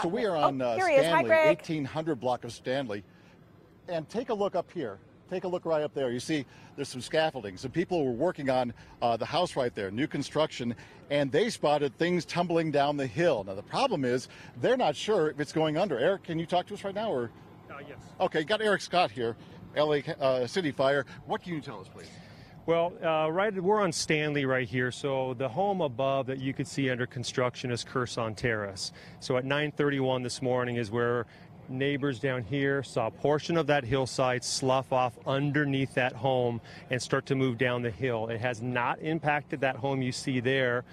So we are on Stanley, 1800 block of Stanley, and take a look up here. Take a look right up there. You see there's some scaffolding. Some people were working on the house right there, new construction, and they spotted things tumbling down the hill. Now the problem is they're not sure if it's going under. Eric, can you talk to us right now? Or yes. Okay, got Eric Scott here, LA City Fire. What can you tell us, please? Well, we're on Stanley right here. So the home above that you could see under construction is Curson Terrace. So at 9:31 this morning is where neighbors down here saw a portion of that hillside slough off underneath that home and start to move down the hill. It has not impacted that home you see there.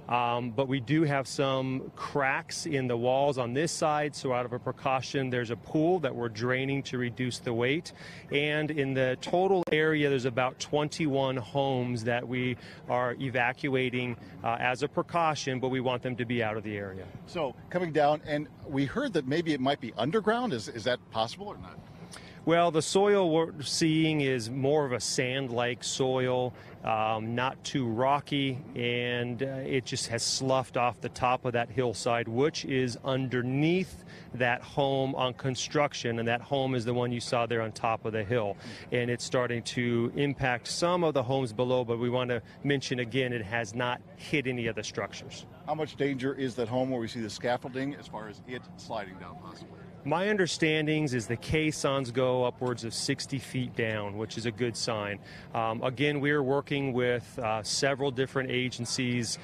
But we do have some cracks in the walls on this side, so out of a precaution, there's a pool that we're draining to reduce the weight. And in the total area, there's about 21 homes that we are evacuating as a precaution, but we want them to be out of the area. So coming down, and we heard that maybe it might be underground. Is that possible or not? Well, the soil we're seeing is more of a sand-like soil, not too rocky, and it just has sloughed off the top of that hillside, which is underneath that home on construction, and that home is the one you saw there on top of the hill. And it's starting to impact some of the homes below, but we want to mention again, it has not hit any of the structures. How much danger is that home where we see the scaffolding as far as it sliding down possibly? My understanding is the caissons go upwards of 60 feet down, which is a good sign. Again, we are working with several different agencies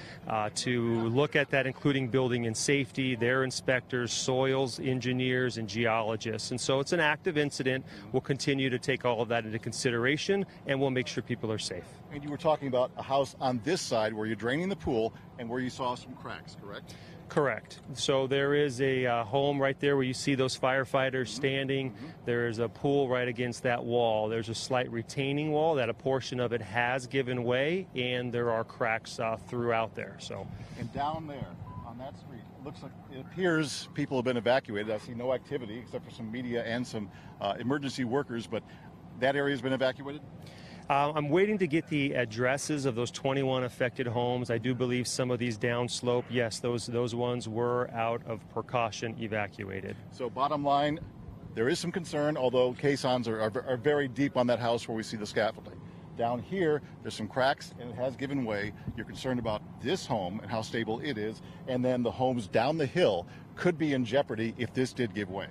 to look at that, including building and safety, their inspectors, soils engineers, and geologists. And so it's an active incident. We'll continue to take all of that into consideration, and we'll make sure people are safe. And you were talking about a house on this side where you're draining the pool and where you saw some cracks, correct? Correct. So there is a home right there where you see those firefighters standing. There's a pool right against that wall. There's a slight retaining wall that a portion of it has given way, and there are cracks throughout there. So. And down there on that street, it appears people have been evacuated. I see no activity except for some media and some emergency workers, but that area has been evacuated? I'm waiting to get the addresses of those 21 affected homes. I do believe some of these downslope, yes, those ones were out of precaution evacuated. So bottom line, there is some concern, although caissons are very deep on that house where we see the scaffolding. Down here, there's some cracks, and it has given way. You're concerned about this home and how stable it is, and then the homes down the hill could be in jeopardy if this did give way.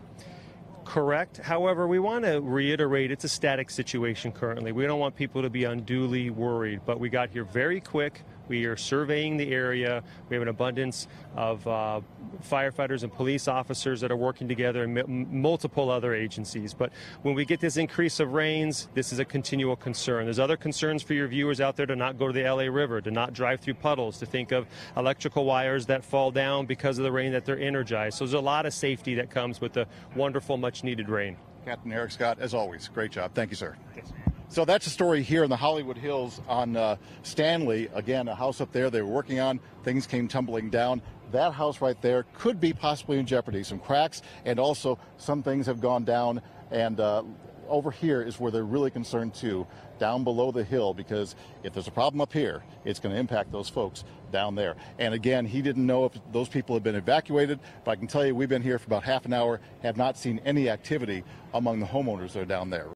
Correct. However, we want to reiterate it's a static situation currently. We don't want people to be unduly worried, but we got here very quick. We are surveying the area. We have an abundance of firefighters and police officers that are working together and multiple other agencies. But when we get this increase of rains, this is a continual concern. There's other concerns for your viewers out there to not go to the LA River, to not drive through puddles, to think of electrical wires that fall down because of the rain that they're energized. So there's a lot of safety that comes with the wonderful, much-needed rain. Captain Eric Scott, as always, great job. Thank you, sir. Yes. So that's a story here in the Hollywood Hills on Stanley. Again, a house up there they were working on. Things came tumbling down. That house right there could be possibly in jeopardy. Some cracks, and also some things have gone down. And over here is where they're really concerned too, down below the hill, because if there's a problem up here, it's going to impact those folks down there. And again, he didn't know if those people had been evacuated, but I can tell you we've been here for about half an hour, have not seen any activity among the homeowners that are down there.